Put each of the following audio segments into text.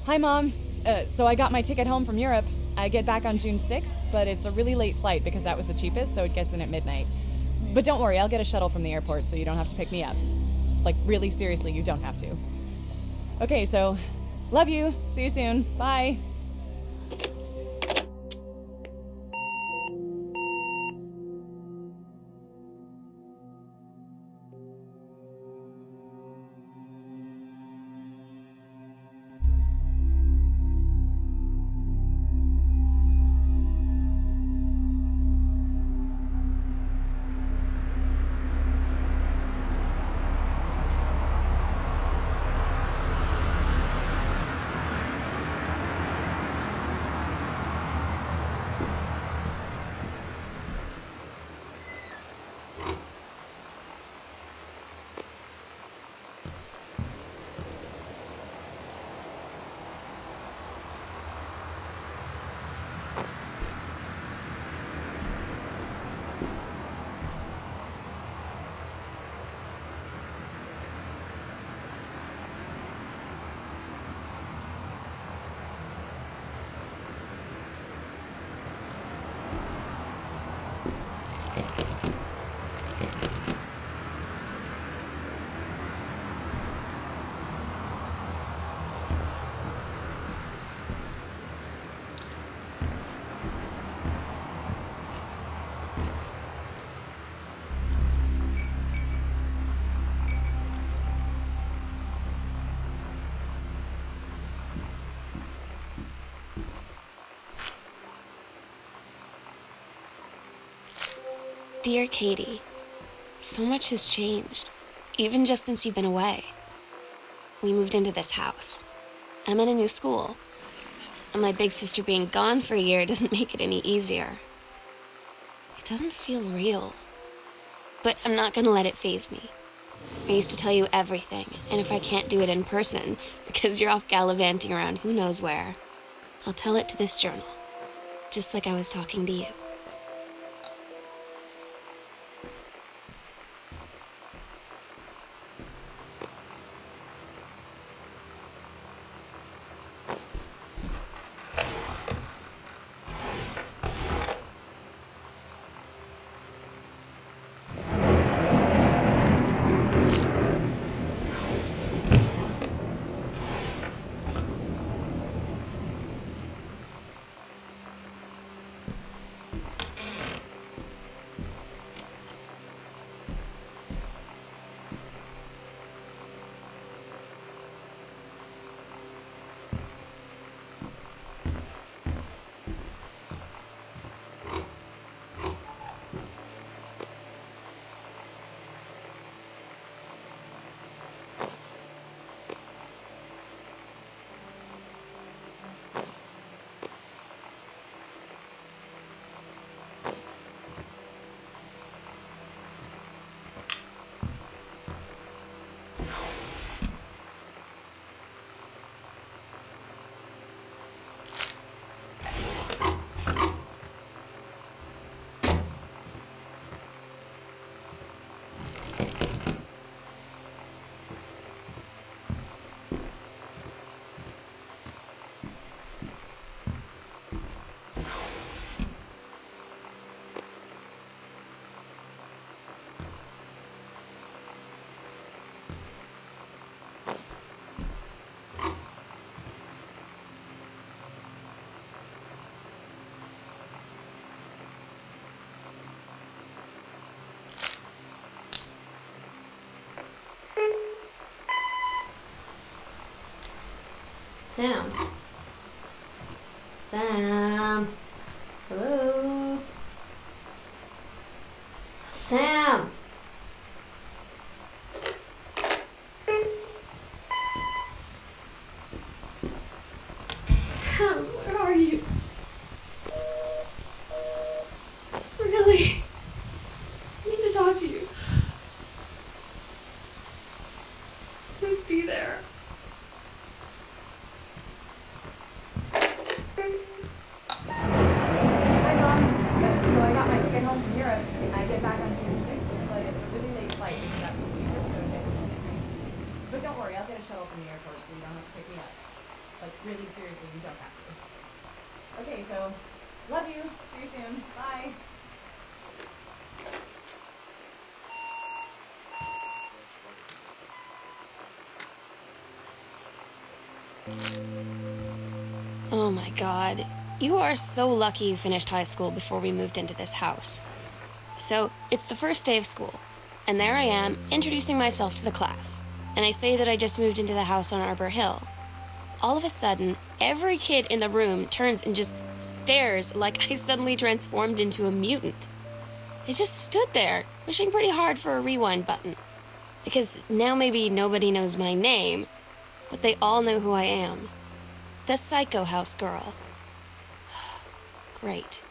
Hi, Mom. So I got my ticket home from Europe. I get back on June 6th, but it's a really late flight because that was the cheapest, so it gets in at midnight. But don't worry, I'll get a shuttle from the airport so you don't have to pick me up. Like, really seriously, you don't have to. Okay, so love you. See you soon. Bye. Dear Katie, so much has changed, even just since you've been away. We moved into this house. I'm in a new school, and my big sister being gone for a year doesn't make it any easier. It doesn't feel real, but I'm not gonna let it faze me. I used to tell you everything, and if I can't do it in person, because you're off gallivanting around who knows where, I'll tell it to this journal, just like I was talking to you. Sam. Sam. Hello. Sam. Sam, where are you? Really? I need to talk to you. Please be there. Hi, Mom. So I got my ticket home from Europe. I get back on June 6th, but it's a really late flight because that's the cheapest, so it gets in at midnight. But don't worry, I'll get a shuttle from the airport so you don't have to pick me up. Like, really seriously, you don't have to. Okay, so, love you. See you soon. Bye. Oh my god. You are so lucky you finished high school before we moved into this house. So, it's the first day of school, and there I am, introducing myself to the class. And I say that I just moved into the house on Arbor Hill. All of a sudden, every kid in the room turns and just stares like I suddenly transformed into a mutant. I just stood there, wishing pretty hard for a rewind button. Because now maybe nobody knows my name, but they all know who I am. The Psycho House Girl. Great.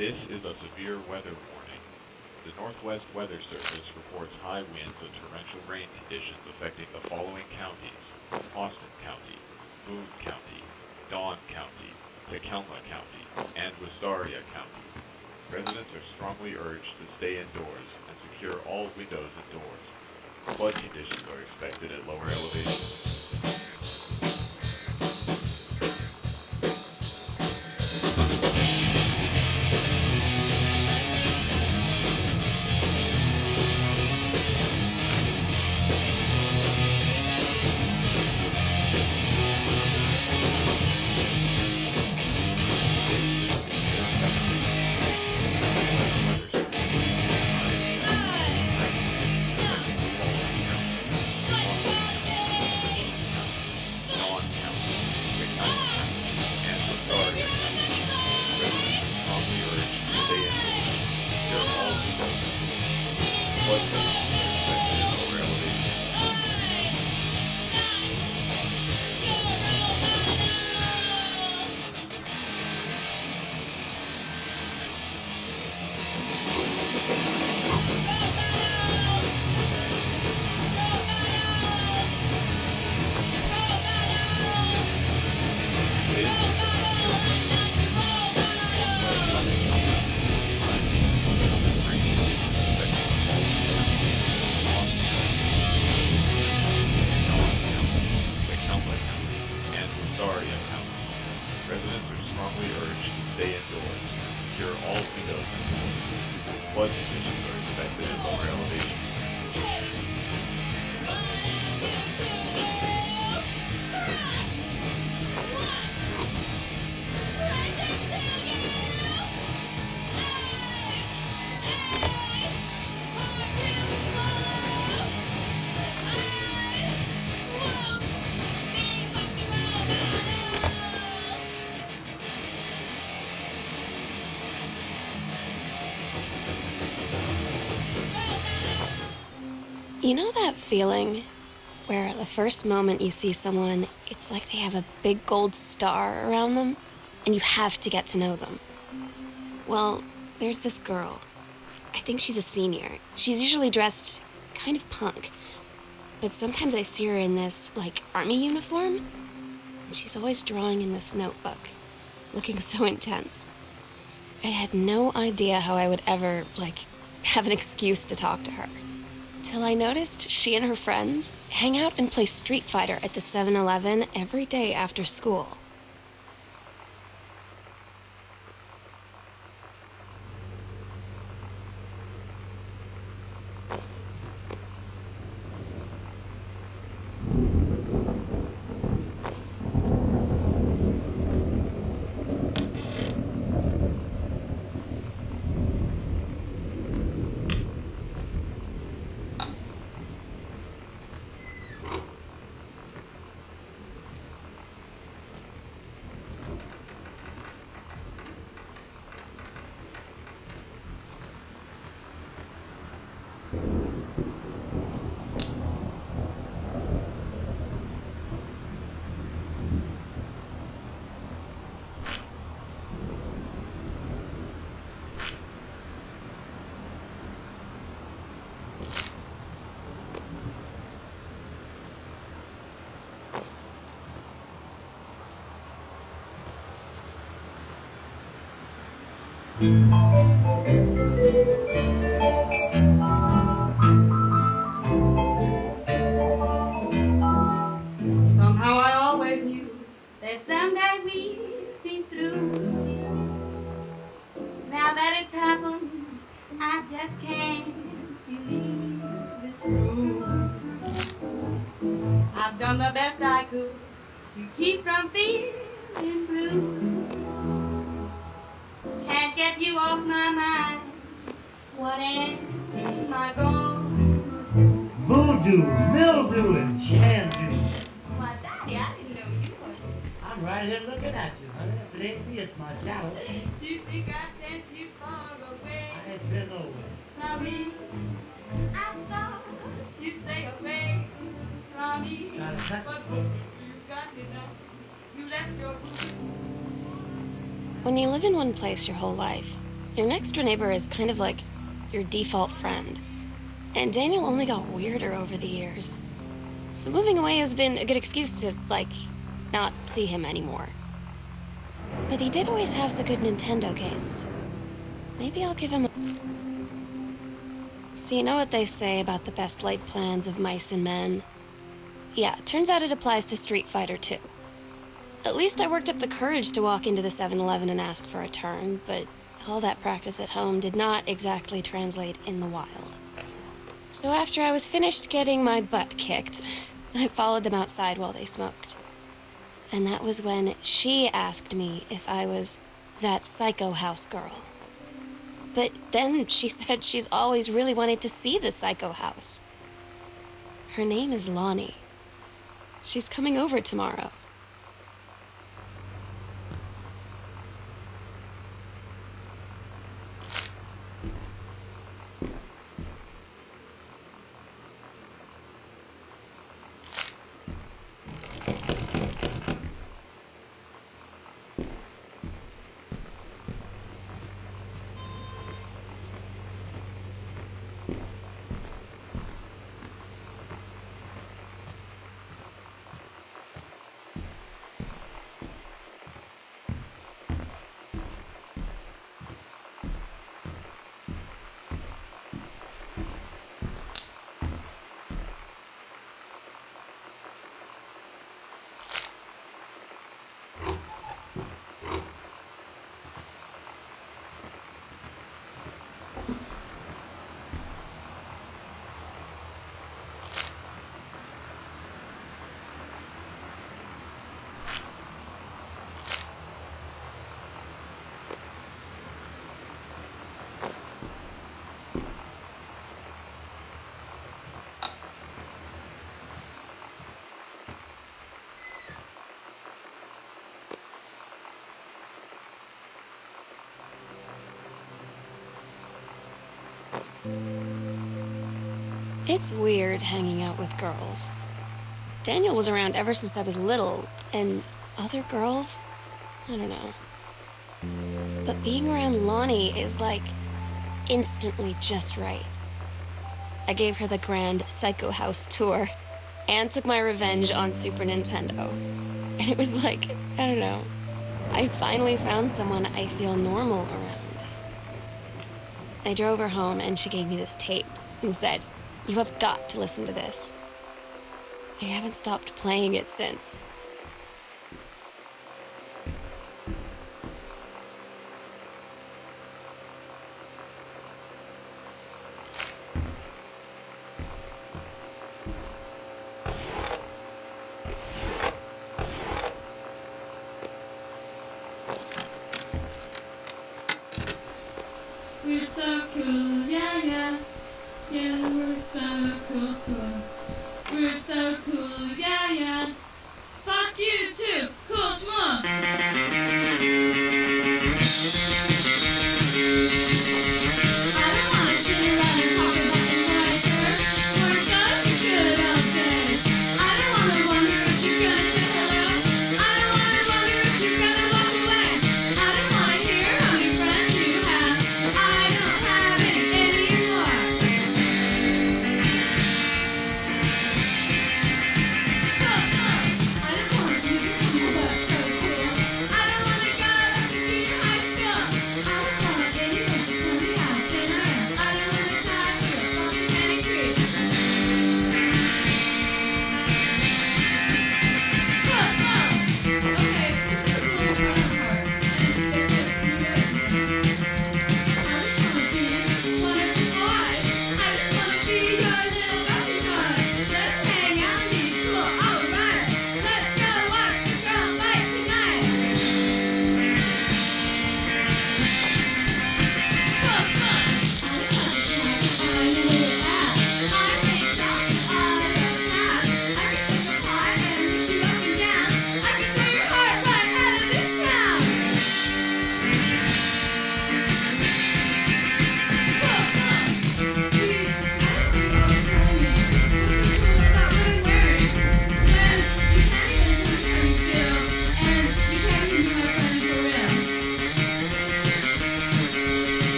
This is a severe weather warning. The Northwest Weather Service reports high winds and torrential rain conditions affecting the following counties: Austin County, Boon County, Dawn County, Tacoma County, and Wistaria County. Residents are strongly urged to stay indoors and secure all windows and doors. Flood conditions are expected at lower elevations. You know that feeling where the first moment you see someone, it's like they have a big gold star around them, and you have to get to know them? Well, there's this girl. I think she's a senior. She's usually dressed kind of punk, but sometimes I see her in this, army uniform, and she's always drawing in this notebook, looking so intense. I had no idea how I would ever, have an excuse to talk to her. Till I noticed she and her friends hang out and play Street Fighter at the 7-Eleven every day after school. Somehow I always knew that someday we'd see through. Now that it's happened, I just can't believe it's true. I've done the best I could to keep from feeling blue. Can't get you off my mind. What am I going to do? Voodoo, mildew, and chandu. Why, Daddy, I didn't know you were. I'm right here looking at you, honey. If it ain't me, it's my shadow. Do you think I sent you far away I ain't been nowhere. from me? I thought you'd stay away from me. Got it, huh? But you got me now. You left your room. When you live in one place your whole life, Your next door neighbor is kind of like your default friend. And Daniel only got weirder over the years. So moving away has been a good excuse to, not see him anymore. But he did always have the good Nintendo games. Maybe I'll give him a... So you know what they say about the best laid plans of mice and men? Yeah, turns out it applies to Street Fighter too. At least I worked up the courage to walk into the 7-Eleven and ask for a turn, but all that practice at home did not exactly translate in the wild. So after I was finished getting my butt kicked, I followed them outside while they smoked. And that was when she asked me if I was that psycho house girl. But then she said she's always really wanted to see the psycho house. Her name is Lonnie. She's coming over tomorrow. It's weird hanging out with girls. Daniel was around ever since I was little, and other girls? I don't know. But being around Lonnie is instantly just right. I gave her the grand Psycho House tour and took my revenge on Super Nintendo. And it was I don't know. I finally found someone I feel normal around. I drove her home and she gave me this tape and said, "You have got to listen to this." I haven't stopped playing it since. We're so cool, yeah, yeah. Yeah, we're so cool, cool. We're so cool, yeah, yeah.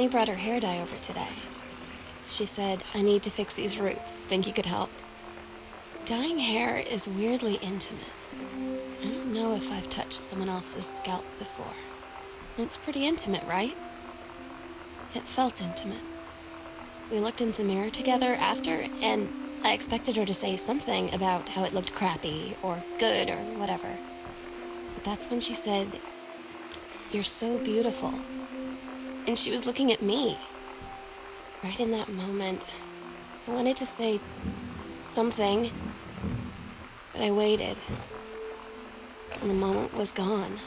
Emily brought her hair dye over today. She said, I need to fix these roots. Think you could help? Dyeing hair is weirdly intimate. I don't know if I've touched someone else's scalp before. It's pretty intimate, right? It felt intimate. We looked in the mirror together after, and I expected her to say something about how it looked crappy or good or whatever. But that's when she said, "You're so beautiful." And she was looking at me. Right in that moment, I wanted to say something, but I waited. And the moment was gone.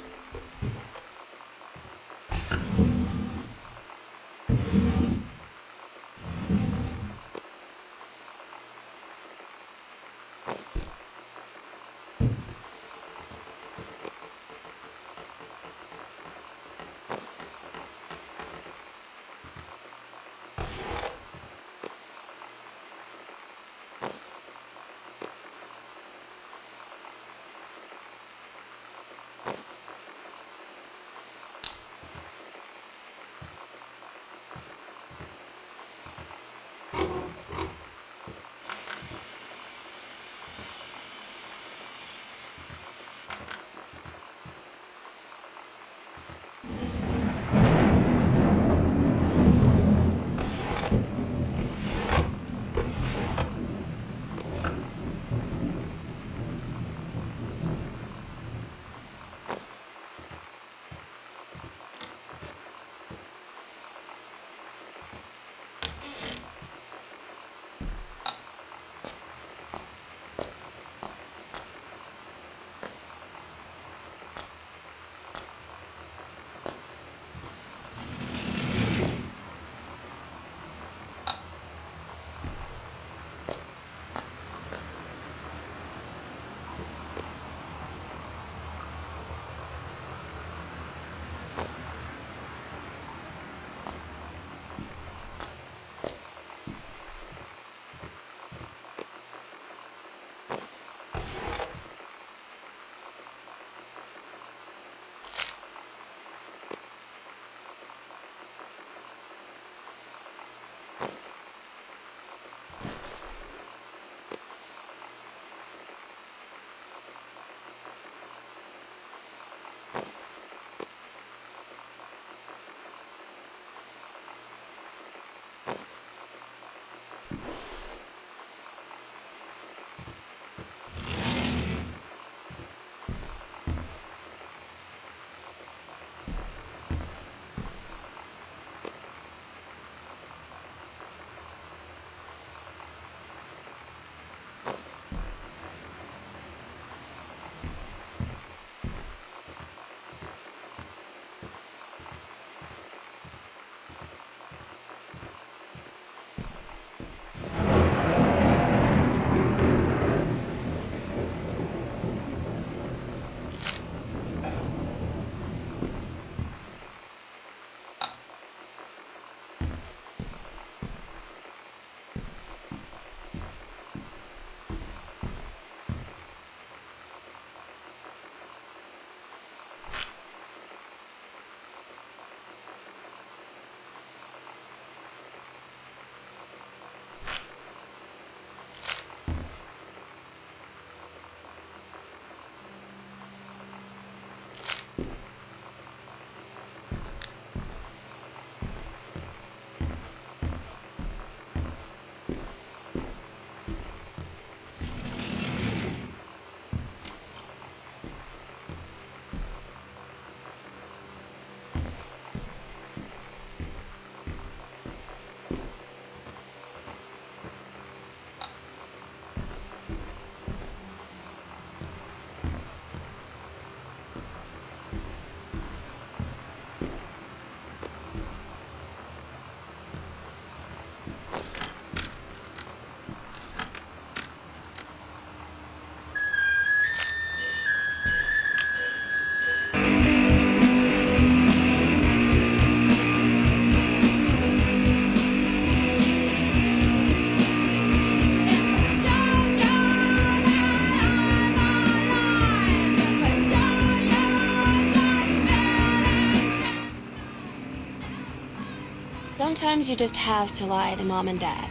Sometimes you just have to lie to Mom and Dad.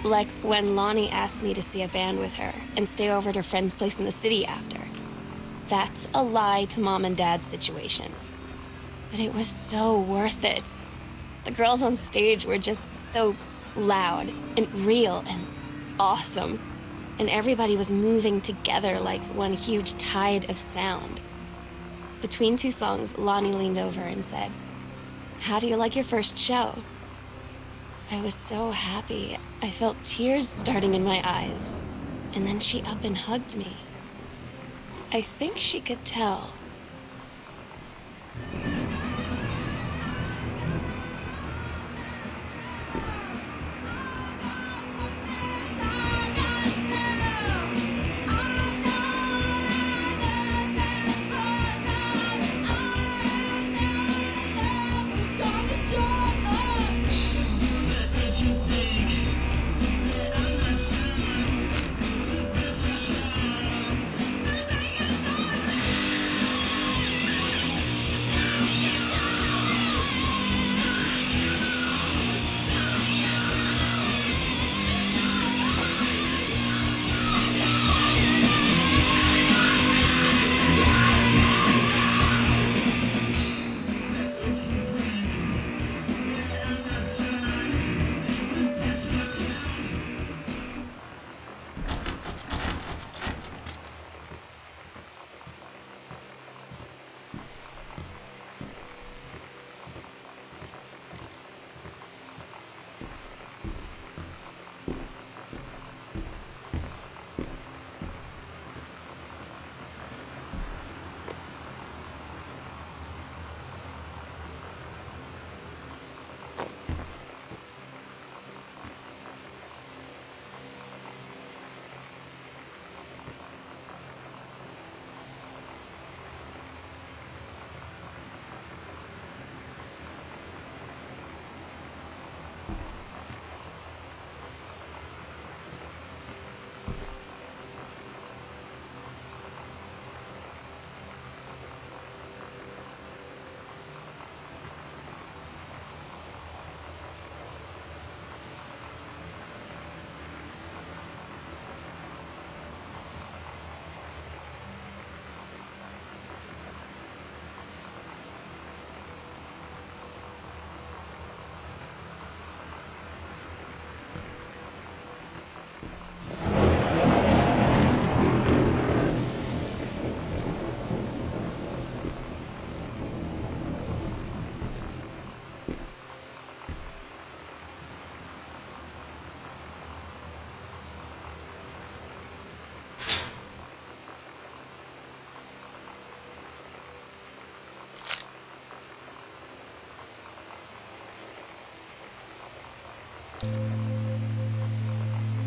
Like when Lonnie asked me to see a band with her and stay over at her friend's place in the city after. That's a lie to Mom and Dad situation. But it was so worth it. The girls on stage were just so loud and real and awesome. And everybody was moving together like one huge tide of sound. Between two songs, Lonnie leaned over and said, "How do you like your first show?" I was so happy. I felt tears starting in my eyes. And then she up and hugged me. I think she could tell.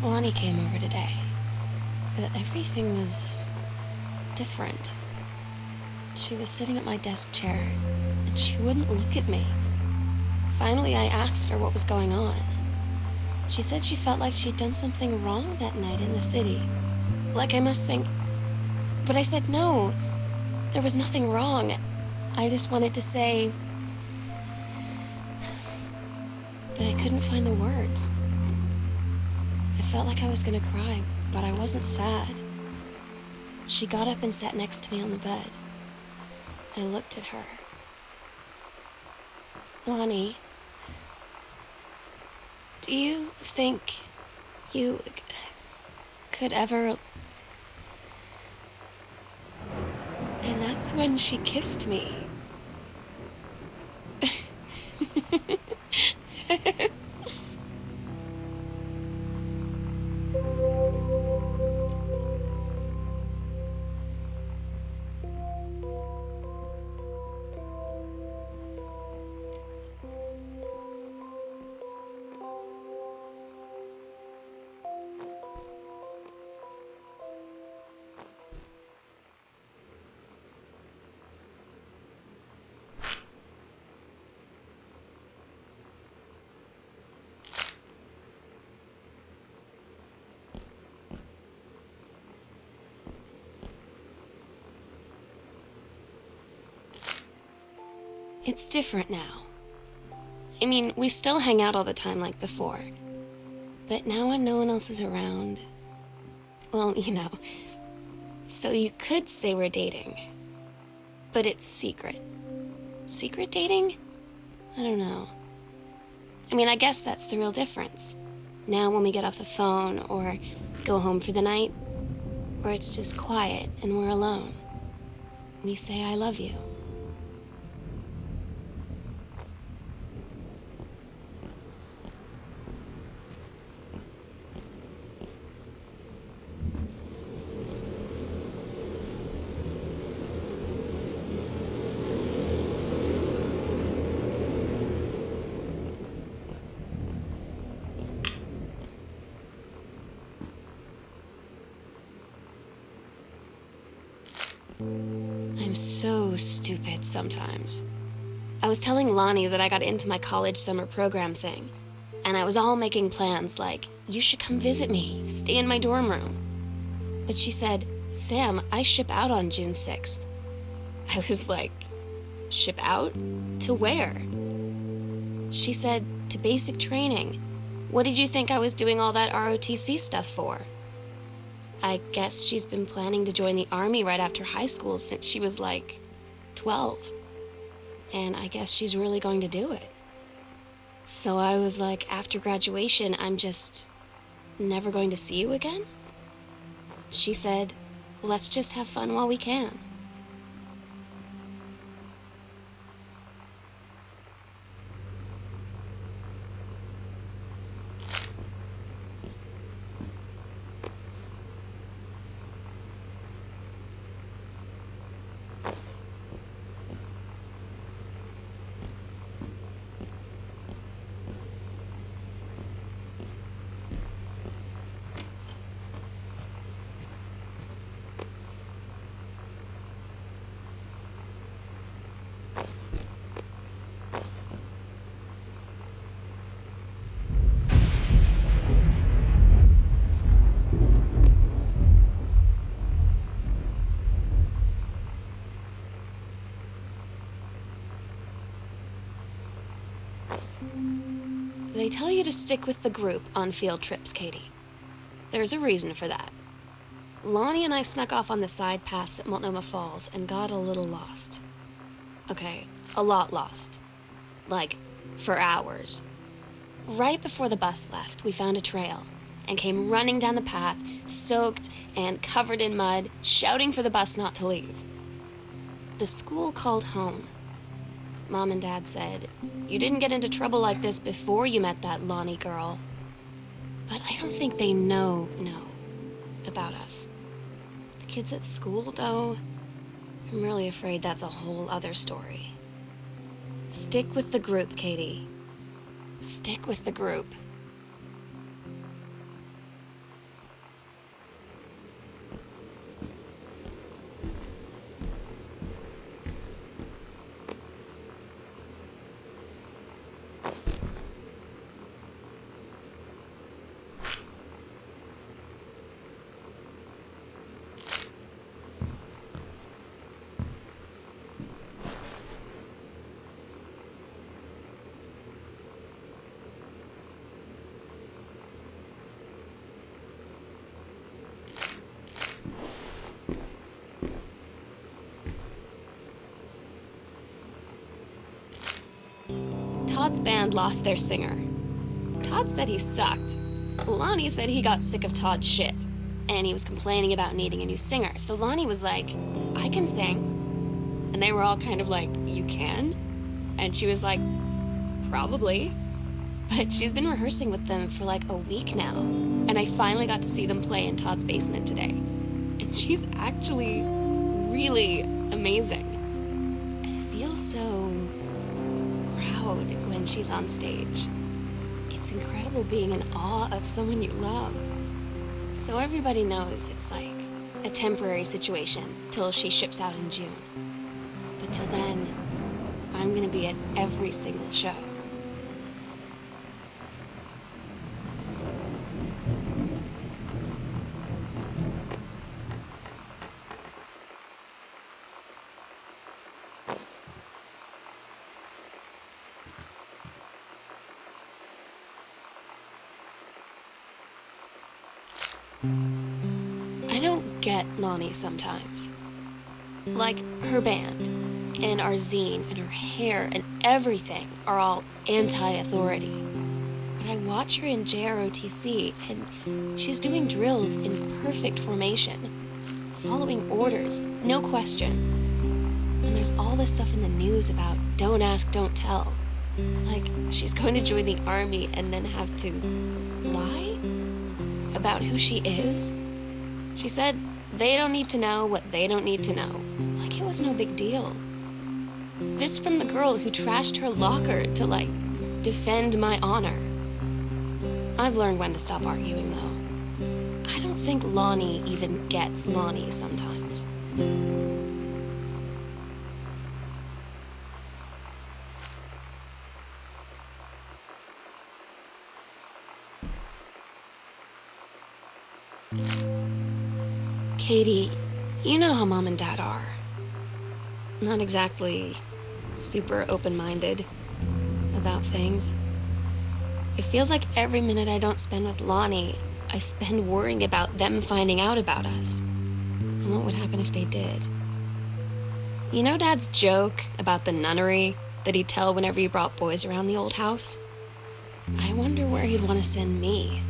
Lonnie came over today, but everything was different. She was sitting at my desk chair, and she wouldn't look at me. Finally, I asked her what was going on. She said she felt like she'd done something wrong that night in the city. Like I must think... But I said no, there was nothing wrong. I just wanted to say... But I couldn't find the words. I felt like I was gonna cry, but I wasn't sad. She got up and sat next to me on the bed. I looked at her. Lonnie, do you think you could ever... And that's when she kissed me. It's different now. I mean, we still hang out all the time like before. But now when no one else is around, well, so you could say we're dating. But it's secret. Secret dating? I don't know. I mean, I guess that's the real difference. Now when we get off the phone or go home for the night, where it's just quiet and we're alone, we say I love you. I'm so stupid sometimes. I was telling Lonnie that I got into my college summer program thing, and I was all making plans like, you should come visit me, stay in my dorm room. But she said, Sam, I ship out on June 6th. I was like, ship out? To where? She said, to basic training. What did you think I was doing all that ROTC stuff for? I guess she's been planning to join the Army right after high school since she was like 12. And I guess she's really going to do it. So I was like, after graduation, I'm just never going to see you again? She said, let's just have fun while we can. They tell you to stick with the group on field trips, Katie. There's a reason for that. Lonnie and I snuck off on the side paths at Multnomah Falls and got a little lost. Okay, a lot lost. Like, for hours. Right before the bus left, we found a trail and came running down the path, soaked and covered in mud, shouting for the bus not to leave. The school called home. Mom and Dad said, you didn't get into trouble like this before you met that Lonnie girl. But I don't think they know about us. The kids at school, though, I'm really afraid that's a whole other story. Stick with the group, Katie. Stick with the group. Todd's band lost their singer. Todd said he sucked. Lonnie said he got sick of Todd's shit, and he was complaining about needing a new singer. So Lonnie was like, I can sing. And they were all kind of like, you can? And she was like, probably. But she's been rehearsing with them for like a week now. And I finally got to see them play in Todd's basement today. And she's actually really amazing. I feel so proud when she's on stage. It's incredible being in awe of someone you love. So everybody knows it's like a temporary situation till she ships out in June. But till then, I'm gonna be at every single show. I don't get Lonnie sometimes. Like, her band, and our zine, and her hair, and everything are all anti-authority. But I watch her in JROTC, and she's doing drills in perfect formation, following orders, no question. And there's all this stuff in the news about don't ask, don't tell. Like, she's going to join the army and then have to lie about who she is. She said they don't need to know what they don't need to know. Like it was no big deal. This from the girl who trashed her locker to, like, defend my honor. I've learned when to stop arguing, though. I don't think Lonnie even gets Lonnie sometimes. Katie, you know how Mom and Dad are. Not exactly super open-minded about things. It feels like every minute I don't spend with Lonnie, I spend worrying about them finding out about us. And what would happen if they did? You know Dad's joke about the nunnery that he'd tell whenever he brought boys around the old house? I wonder where he'd want to send me.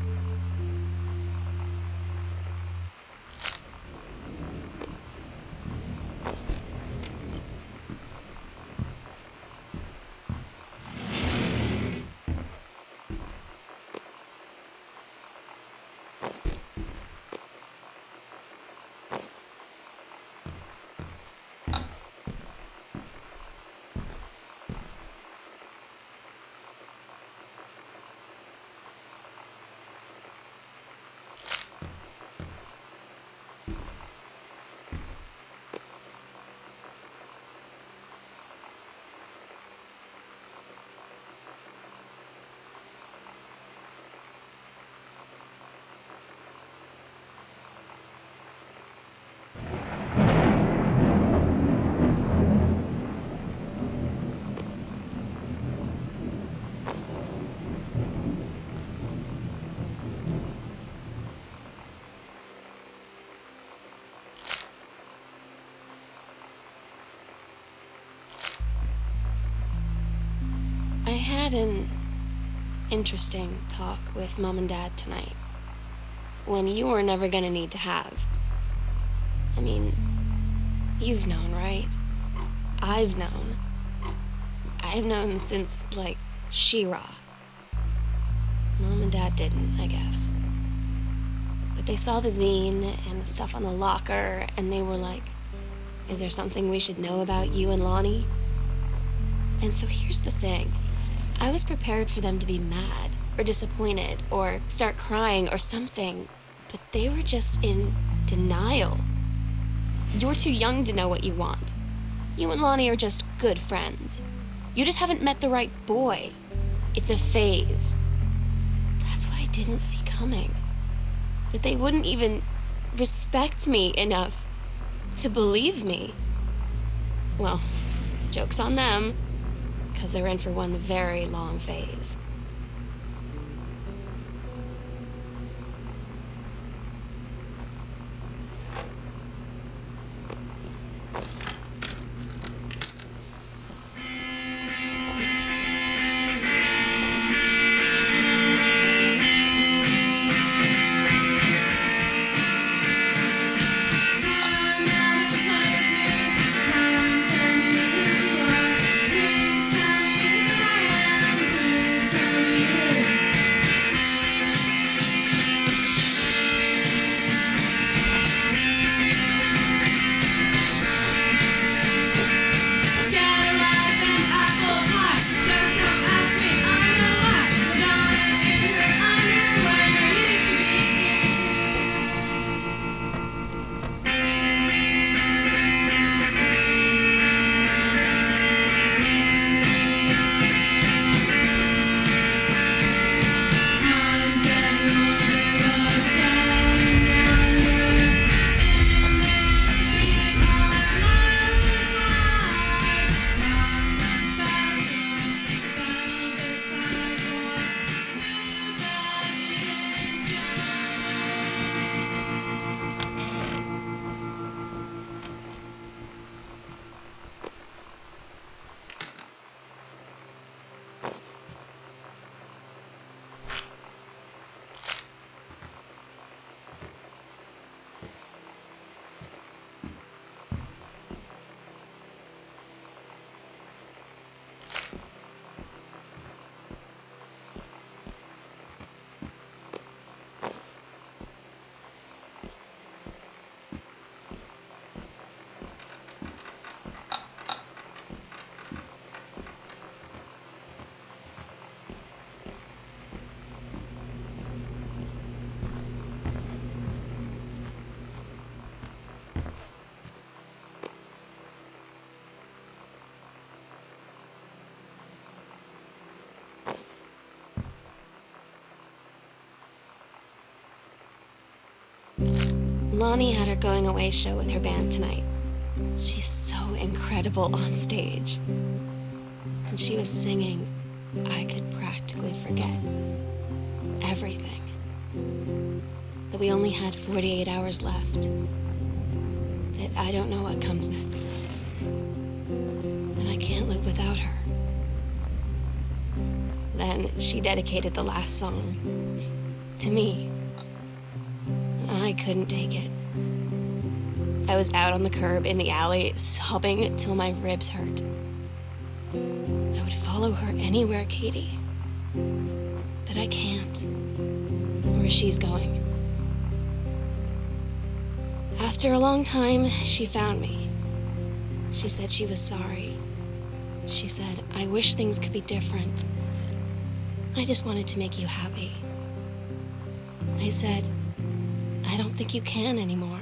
I had an interesting talk with Mom and Dad tonight. One you were never gonna need to have. I mean, you've known, right? I've known. I've known since, like, She-Ra. Mom and Dad didn't, I guess. But they saw the zine and the stuff on the locker, and they were like, is there something we should know about you and Lonnie? And so here's the thing. I was prepared for them to be mad, or disappointed, or start crying, or something. But they were just in denial. You're too young to know what you want. You and Lonnie are just good friends. You just haven't met the right boy. It's a phase. That's what I didn't see coming. That they wouldn't even respect me enough to believe me. Well, joke's on them, because they're in for one very long phase. Lonnie had her going away show with her band tonight. She's so incredible on stage. And she was singing, I could practically forget everything. That we only had 48 hours left. That I don't know what comes next. That I can't live without her. Then she dedicated the last song to me. I couldn't take it. I was out on the curb in the alley, sobbing till my ribs hurt. I would follow her anywhere, Katie. But I can't. Where she's going. After a long time, she found me. She said she was sorry. She said, I wish things could be different. I just wanted to make you happy. I said, I don't think you can anymore.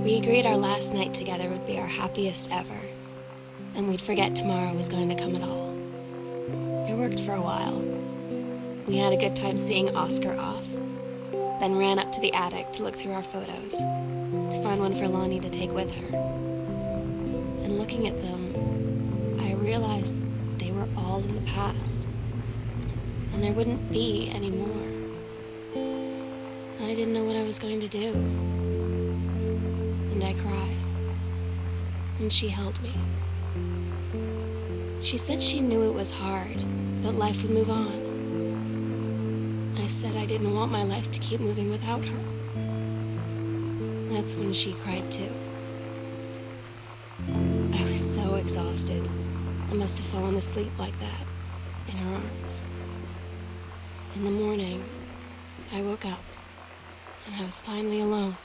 We agreed our last night together would be our happiest ever, and we'd forget tomorrow was going to come at all. It worked for a while. We had a good time seeing Oscar off, then ran up to the attic to look through our photos, to find one for Lonnie to take with her. And looking at them, I realized they were all in the past, and there wouldn't be any more. And I didn't know what I was going to do. And I cried, and she held me. She said she knew it was hard, but life would move on. I said I didn't want my life to keep moving without her. That's when she cried too. I was so exhausted. I must have fallen asleep like that, in her arms. In the morning, I woke up, and I was finally alone.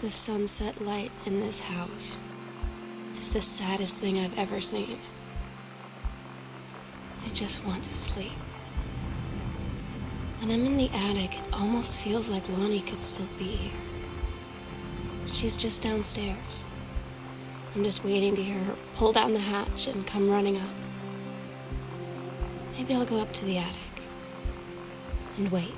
The sunset light in this house is the saddest thing I've ever seen. I just want to sleep. When I'm in the attic, it almost feels like Lonnie could still be here. She's just downstairs. I'm just waiting to hear her pull down the hatch and come running up. Maybe I'll go up to the attic and wait.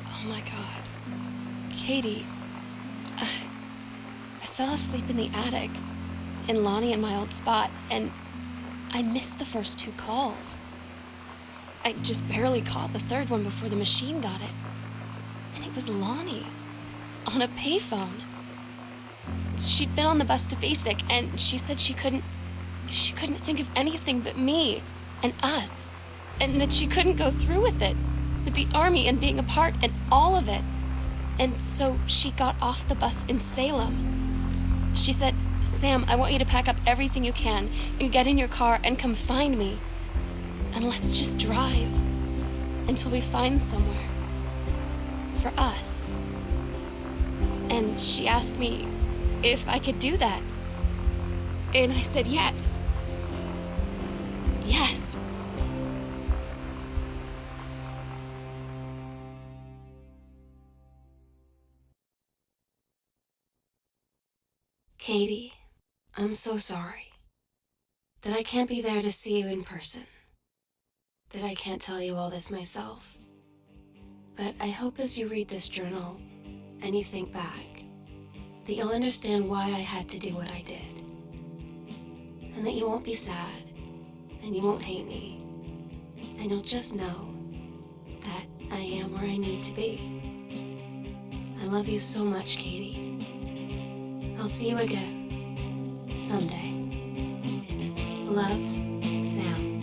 Oh my God. Katie, I fell asleep in the attic, in Lonnie in my old spot, and I missed the first 2 calls. I just barely caught the third one before the machine got it. And it was Lonnie, on a payphone. She'd been on the bus to basic, and she said she couldn't think of anything but me and us, and that she couldn't go through with it, with the army and being apart and all of it. And so she got off the bus in Salem. She said, "Sam, I want you to pack up everything you can and get in your car and come find me. And let's just drive until we find somewhere for us." And she asked me if I could do that. And I said yes. Yes. Katie, I'm so sorry that I can't be there to see you in person, that I can't tell you all this myself. But I hope as you read this journal and you think back, that you'll understand why I had to do what I did. And that you won't be sad, and you won't hate me, and you'll just know that I am where I need to be. I love you so much, Katie. I'll see you again someday. Love, Sam.